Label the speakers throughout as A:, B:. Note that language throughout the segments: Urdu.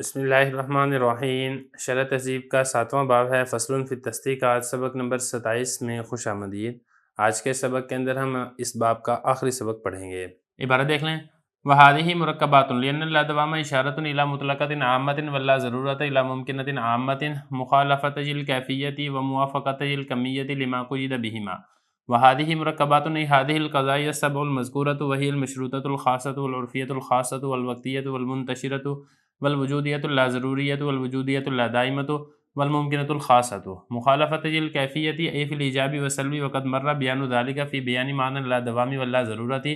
A: بسم اللہ الرحمن الرحیم۔ شرح تہذیب کا 7واں باب ہے فصل فی التصدیقات، سبق نمبر 27 میں خوش آمدید۔ آج کے سبق کے اندر ہم اس باب کا آخری سبق پڑھیں گے۔ عبارت دیکھ لیں، وَهَذِهِ مُرَكَّبَاتٌ لِأَنَّ اللَّدَوَامَ إِشَارَةٌ إِلَى مُطْلَقَةٍ عَامَّةٍ وَاللَّا ضَرُورَةَ إِلَى مُمْكِنَةٍ عَامَّةٍ مُخَالَفَةِ الْكَيْفِيَّةِ وَمُوَافَقَةِ الْكَمِّيَّةِ لِمَا قُيِّدَ بِهِمَا وَهَذِهِ مُرَكَّبَاتٌ أي هذه القضايا السبع المذكورة وهي المشروطة الخاصة والعرفية الخاصة والوقتية والمنتشرة والوجودیت اللازروریت والوجودیت اللادائمۃ والممکنۃ الخاصۃ مخالفۃ الکیفیۃ ای فی الایجاب والسلب وقد مر بیان ذلك فی بیان معنی لا دوام ولا ضرورت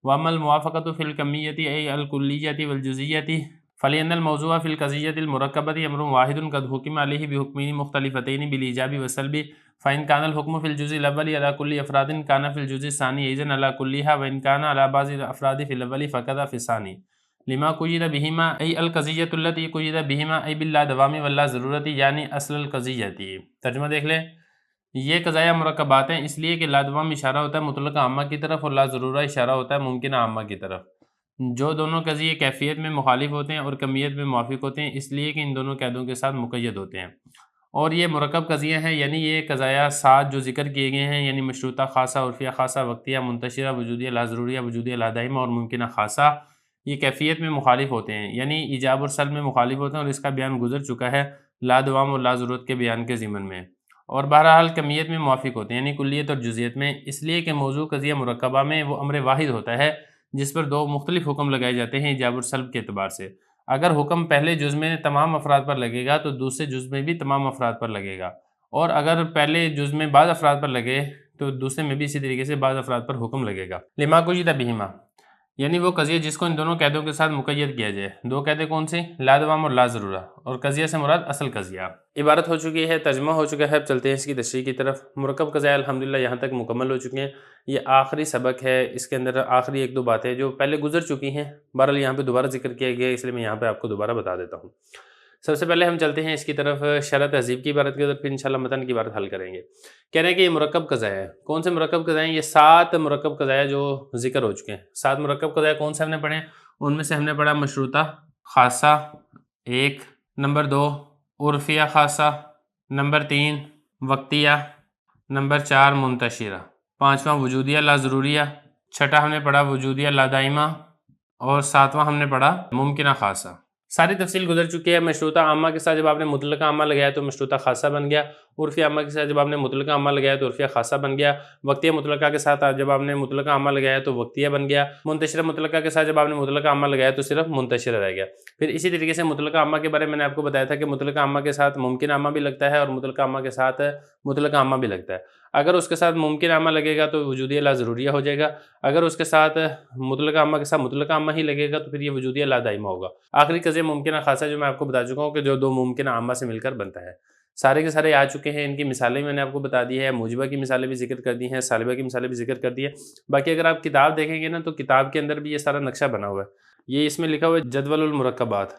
A: واما الموافقۃ فی الکمیۃ ای الکلیۃ والجزئیۃ فلأن الموضوع فی القضیۃ المرکبۃ امر واحد قد حکم علیہ بحکمین مختلفتین بالایجاب والسلب فإن كان الحكم في الجزء الأول على كل أفراد كان في الجزء الثاني إذن على كلها وإن كان على بعض الأفراد في الأول فكذا في الثاني لما قید بہما ای القضیۃ التی قید بہما ای باللا دوامی واللا ضرورتی یعنی اصل القضیتی۔ ترجمہ دیکھ لیں، یہ قضایا مرکبات ہیں اس لیے کہ لا دوام اشارہ ہوتا ہے مطلق عامہ کی طرف اور لا ضرورہ اشارہ ہوتا ہے ممکنہ عامہ کی طرف، جو دونوں قضیے کیفیت میں مخالف ہوتے ہیں اور کمیت میں موافق ہوتے ہیں اس لیے کہ ان دونوں قیدوں کے ساتھ مقید ہوتے ہیں، اور یہ مرکب قضیے ہیں یعنی یہ قضایا سات جو ذکر کیے گئے ہیں یعنی مشروطہ خاصہ، عرفیہ خاصہ، وقتیہ منتشرہ، وجودیہ لا ضروریہ، وجودیہ لا دائمہ اور ممکنہ خاصہ، یہ کیفیت میں مخالف ہوتے ہیں یعنی ایجاب اور سلب میں مخالف ہوتے ہیں، اور اس کا بیان گزر چکا ہے لا دوام اور لا ضرورت کے بیان کے ضمن میں، اور بہرحال کمیت میں موافق ہوتے ہیں یعنی کلیت اور جزئیت میں، اس لیے کہ موضوع قضیہ مرکبہ میں وہ امر واحد ہوتا ہے جس پر دو مختلف حکم لگائے جاتے ہیں ایجاب اور سلب کے اعتبار سے۔ اگر حکم پہلے جز میں تمام افراد پر لگے گا تو دوسرے جز میں بھی تمام افراد پر لگے گا، اور اگر پہلے جز میں بعض افراد پر لگے تو دوسرے میں بھی اسی طریقے سے بعض افراد پر حکم لگے گا۔ لما قید بہما یعنی وہ قضیہ جس کو ان دونوں قیدوں کے ساتھ مقید کیا جائے۔ دو قیدیں کون سی؟ لا دوام اور لا ضرورہ، اور قضیہ سے مراد اصل قضیہ۔ عبارت ہو چکی ہے، ترجمہ ہو چکا ہے، اب چلتے ہیں اس کی تشریح کی طرف۔ مرکب قضایا الحمدللہ یہاں تک مکمل ہو چکے ہیں، یہ آخری سبق ہے، اس کے اندر آخری ایک دو باتیں جو پہلے گزر چکی ہیں بہرحال یہاں پہ دوبارہ ذکر کیا گیا ہے، اس لیے میں یہاں پہ آپ کو دوبارہ بتا دیتا ہوں۔ سب سے پہلے ہم چلتے ہیں اس کی طرف شرح تہذیب کی عبارت کی طرف، پھر انشاءاللہ متن کی عبارت حل کریں گے۔ کہہ رہے ہیں کہ یہ مرکب قضایا ہے۔ کون سے مرکب قضایا ہیں؟ یہ 7 مرکب قضایا جو ذکر ہو چکے ہیں۔ 7 مرکب قضایا کون سے ہم نے پڑھے ہیں؟ ان میں سے ہم نے پڑھا مشروطہ خاصہ 1، نمبر 2 عرفیہ خاصہ، نمبر 3 وقتیہ، نمبر 4 منتشرہ، 5واں وجودیہ لا ضروریہ، 6واں ہم نے پڑھا وجودیہ لا دائمہ، اور 7واں ہم نے پڑھا ممکنہ خاصہ۔ ساری تفصیل گزر چکی ہے۔ مشروطہ عامہ کے ساتھ جب آپ نے مطلقہ عامہ لگایا تو مشروطہ خاصہ بن گیا، عرفیہ عامہ کے ساتھ جب آپ نے مطلقہ عامہ لگایا تو عرفیہ خاصہ بن گیا، وقتیہ مطلقہ کے ساتھ جب آپ نے مطلقہ عامہ لگایا تو وقتیہ بن گیا، منتشرہ مطلقہ کے ساتھ جب آپ نے مطلقہ عامہ لگایا تو صرف منتشرہ رہ گیا۔ پھر اسی طریقے سے مطلقہ عامہ کے بارے میں نے آپ کو بتایا تھا کہ مطلقہ عامہ کے ساتھ ممکن عامہ بھی لگتا ہے اور مطلقہ عامہ کے ساتھ مطلقہ عامہ بھی لگتا ہے۔ اگر اس کے ساتھ ممکن عامہ لگے گا تو وجودیہ لا ضروریہ ہو جائے گا، اگر اس کے ساتھ مطلقہ عامہ کے ساتھ مطلقہ عامہ ہی لگے گا تو پھر یہ وجودیہ لا دائمہ ہوگا۔ آخری قضیہ ممکنہ خاصہ جو میں آپ کو بتا چکا ہوں کہ جو دو ممکنہ عامہ سے مل کر بنتا ہے، سارے کے سارے آ چکے ہیں، ان کی مثالیں میں نے آپ کو بتا دی ہے، موجبہ کی مثالیں بھی ذکر کر دی ہیں، سالبہ کی مثالیں بھی ذکر کر دی ہیں۔ باقی اگر آپ کتاب دیکھیں گے نا تو کتاب کے اندر بھی یہ سارا نقشہ بنا ہوا ہے، یہ اس میں لکھا ہوا ہے جدول المرکبات،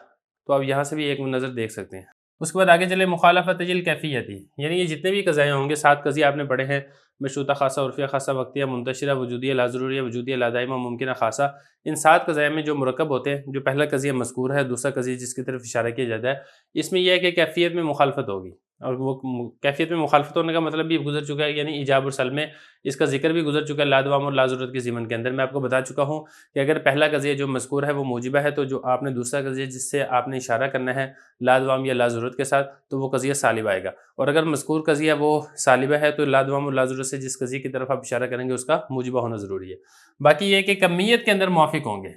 A: تو آپ یہاں سے بھی ایک نظر دیکھ سکتے ہیں۔ اس کے بعد آگے چلے مخالفت الکیفیتی، یعنی یہ جتنے بھی قضائے ہوں گے 7 قضیے آپ نے پڑھے ہیں، مشروطہ خاصہ، عرفیہ خاصہ، وقتیہ منتشرہ، وجودیہ لا ضروریہ، وجودیہ لا دائمہ، ممکنہ خاصہ، ان 7 قضائے میں جو مرکب ہوتے ہیں، جو پہلا قضیہ مذکور ہے، دوسرا قضیہ جس کی طرف اشارہ کیا جاتا ہے، اس میں یہ ہے کہ کیفیت میں مخالفت ہوگی، اور وہ کیفیت میں مخالفت ہونے کا مطلب بھی گزر چکا ہے، یعنی ایجاب اور سلب میں اس کا ذکر بھی گزر چکا ہے لا دوام اور لا ضرورت کے ضمن کے اندر۔ میں آپ کو بتا چکا ہوں کہ اگر پہلا قضیہ جو مذکور ہے وہ موجبہ ہے تو جو آپ نے دوسرا قضیہ جس سے آپ نے اشارہ کرنا ہے لا دوام یا لا ضرورت کے ساتھ تو وہ قضیہ سالب آئے گا، اور اگر مذکور قضیہ وہ سالبہ ہے تو لا دوام اور لا ضرورت سے جس قضیہ کی طرف آپ اشارہ کریں گے اس کا موجبہ ہونا ضروری ہے۔ باقی یہ کہ کمیت کے اندر موافق ہوں گے،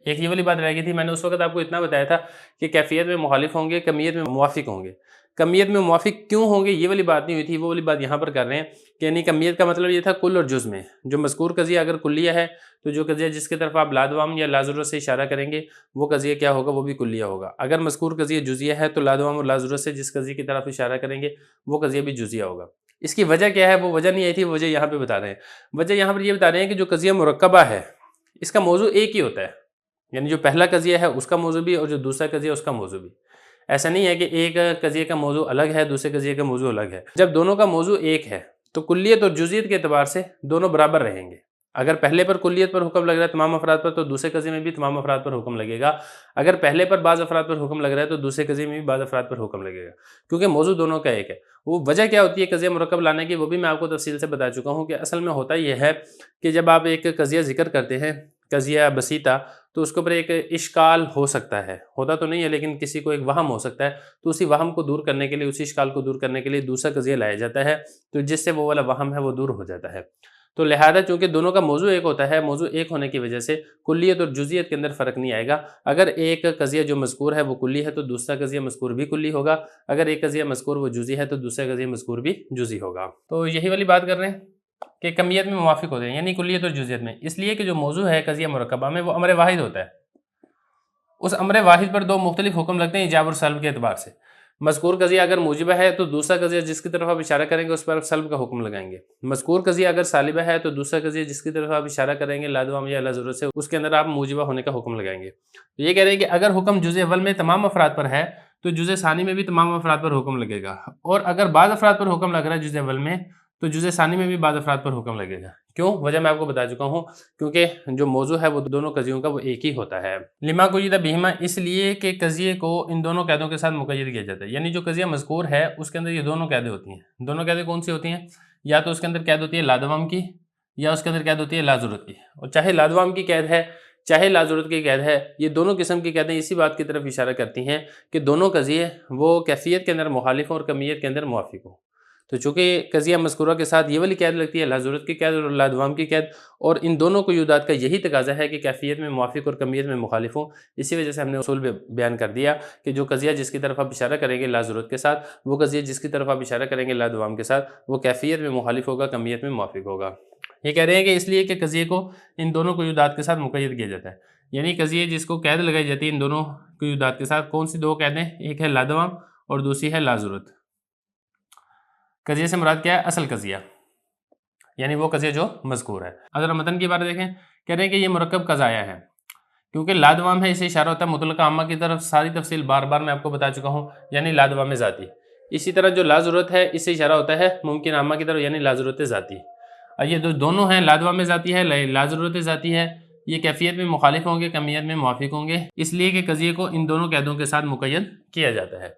A: ایک یہ والی بات رہ گئی تھی، میں نے اس وقت آپ کو اتنا بتایا تھا کہ کیفیت میں مخالف ہوں گے، کمیت میں موافق ہوں گے۔ کمیت میں موافق کیوں ہوں گے یہ والی بات نہیں ہوئی تھی، وہ والی بات یہاں پر کر رہے ہیں کہ یعنی کمیت کا مطلب یہ تھا کل اور جز میں، جو مذکور قضیہ اگر کلیہ ہے تو جو قضیہ جس کی طرف آپ لا دوام یا لا ضرورت سے اشارہ کریں گے وہ قضیہ کیا ہوگا؟ وہ بھی کلیہ ہوگا۔ اگر مذکور قضیہ جزیہ ہے تو لا دوام اور لا ضرورت سے جس قضیہ کی طرف اشارہ کریں گے وہ قضیہ بھی جزیہ ہوگا۔ اس کی وجہ کیا ہے؟ وہ وجہ نہیں آئی تھی، وجہ یہاں پہ بتا رہے ہیں۔ وجہ یہاں پر یہ بتا رہے ہیں کہ جو قضیہ مرکبہ ہے اس کا موضوع ایک ہی ہوتا ہے، یعنی جو پہلا قضیہ ہے اس کا موضوع بھی اور جو دوسرا قضیہ اس کا موضوع بھی۔ ایسا نہیں ہے کہ ایک قضیے کا موضوع الگ ہے دوسرے قضیے کا موضوع الگ ہے۔ جب دونوں کا موضوع ایک ہے تو کلیت اور جزیت کے اعتبار سے دونوں برابر رہیں گے، اگر پہلے پر کلیت پر حکم لگ رہا ہے تمام افراد پر، تو دوسرے قضیے میں بھی تمام افراد پر حکم لگے گا. اگر پہلے پر بعض افراد پر حکم لگ رہا ہے تو دوسرے قضیے میں بھی بعض افراد پر حکم لگے گا، کیونکہ موضوع دونوں کا ایک ہے. وہ وجہ کیا ہوتی ہے قضیہ مرکب لانے کی، وہ بھی میں آپ کو تفصیل سے بتا چکا ہوں کہ اصل میں ہوتا یہ ہے کہ جب آپ ایک قضیہ ذکر کرتے ہیں، قضیہ بسیطہ، تو اس کے اوپر ایک اشکال ہو سکتا ہے، ہوتا تو نہیں ہے لیکن کسی کو ایک وہم ہو سکتا ہے، تو اسی وہم کو دور کرنے کے لیے، اسی اشکال کو دور کرنے کے لیے دوسرا قضیہ لایا جاتا ہے، تو جس سے وہ والا وہم ہے وہ دور ہو جاتا ہے. تو لہذا چونکہ دونوں کا موضوع ایک ہوتا ہے، موضوع ایک ہونے کی وجہ سے کلیت اور جزئیت کے اندر فرق نہیں آئے گا. اگر ایک قضیہ جو مذکور ہے وہ کلی ہے تو دوسرا قضیہ مذکور بھی کلی ہوگا، اگر ایک قضیہ مذکور وہ جزئی ہے تو دوسرا قضیہ مذکور بھی جزئی ہوگا. تو یہی والی بات کر رہے ہیں کہ کمیت میں موافق ہوتے ہیں، یعنی کلیت اور جزئیت میں، اس لیے کہ جو موضوع ہے قضیہ مرکبہ میں وہ امر واحد ہوتا ہے. اس امر واحد پر دو مختلف حکم لگتے ہیں ایجاب اور سلب کے اعتبار سے. مذکور قضیہ اگر موجبہ ہے تو دوسرا قضیہ جس کی طرف آپ اشارہ کریں گے اس پر سلب کا حکم لگائیں گے. مذکور قضیہ اگر سالبہ ہے تو دوسرا قضیہ جس کی طرف آپ اشارہ کریں گے لادوام یا ضرورت سے، اس کے اندر آپ موجبہ ہونے کا حکم لگائیں گے. یہ کہہ رہے ہیں کہ اگر حکم جزء اول میں تمام افراد پر ہے تو جزء ثانی میں بھی تمام افراد پر حکم لگے گا، اور اگر بعض افراد پر حکم لگ رہا ہے جزء اول میں تو جزء ثانی میں بھی بعض افراد پر حکم لگے گا. کیوں؟ وجہ میں آپ کو بتا چکا ہوں، کیونکہ جو موضوع ہے وہ دونوں قضیوں کا وہ ایک ہی ہوتا ہے. لما قید بہما، اس لیے کہ قضیے کو ان دونوں قیدوں کے ساتھ مقید کیا جاتا ہے. یعنی جو قضیہ مذکور ہے اس کے اندر یہ دونوں قیدیں ہوتی ہیں. دونوں قیدیں کون سی ہوتی ہیں؟ یا تو اس کے اندر قید ہوتی ہے لادوام کی، یا اس کے اندر قید ہوتی ہے لازورت کی. اور چاہے لادوام کی قید ہے چاہے لازورت کی قید ہے، یہ دونوں قسم کی قیدیں اسی بات کی طرف اشارہ کرتی ہیں کہ دونوں قضیے وہ کیفیت کے اندر مخالف ہوں اور کمیت کے اندر موافق ہوں. تو چونکہ قضیہ مذکورہ کے ساتھ یہ والی قید لگتی ہے لازورت کی قید اور لادوام کی قید، اور ان دونوں قیودات کا یہی تقاضا ہے کہ کیفیت میں موافق اور کمیت میں مخالف ہوں. اسی وجہ سے ہم نے اصول بیان کر دیا کہ جو قضیہ جس کی طرف آپ اشارہ کریں گے لازورت کے ساتھ، وہ قضیہ جس کی طرف آپ اشارہ کریں گے لادوام کے ساتھ، وہ کیفیت میں مخالف ہوگا، کمیت میں موافق ہوگا. یہ کہہ رہے ہیں کہ اس لیے کہ قضیے کو ان دونوں قیودات کے ساتھ مقید کیا جاتا ہے. یعنی قضیے جس کو قید لگائی جاتی ہے ان دونوں قیودات کے ساتھ، کون سی دو قیدیں؟ ایک ہے لادوام اور دوسری ہے لازورت. قضیے سے مراد کیا ہے؟ اصل قضیہ، یعنی وہ قضیہ جو مذکور ہے. اگر ہم متن کی بات دیکھیں، کہہ رہے ہیں کہ یہ مرکب قضایا ہے، کیونکہ لادوام ہے اسے اشارہ ہوتا ہے مطلقہ عامہ کی طرف. ساری تفصیل بار بار میں آپ کو بتا چکا ہوں، یعنی لادوام ذاتی. اسی طرح جو لازورت ہے اس سے اشارہ ہوتا ہے ممکن عامہ کی طرف، یعنی لازورت ذاتی. یہ دونوں ہیں، لادوام ذاتی ہے، لازورت ذاتی ہے، یہ کیفیت میں مخالف ہوں گے، کمیت میں موافق ہوں گے، اس لیے کہ قضیے کو ان دونوں قیدوں کے ساتھ مقید کیا جاتا ہے.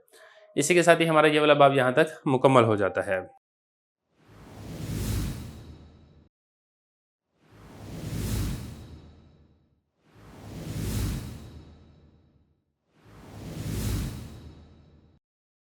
A: اسی کے ساتھ ہی ہمارا یہ والا باب یہاں تک مکمل ہو جاتا ہے.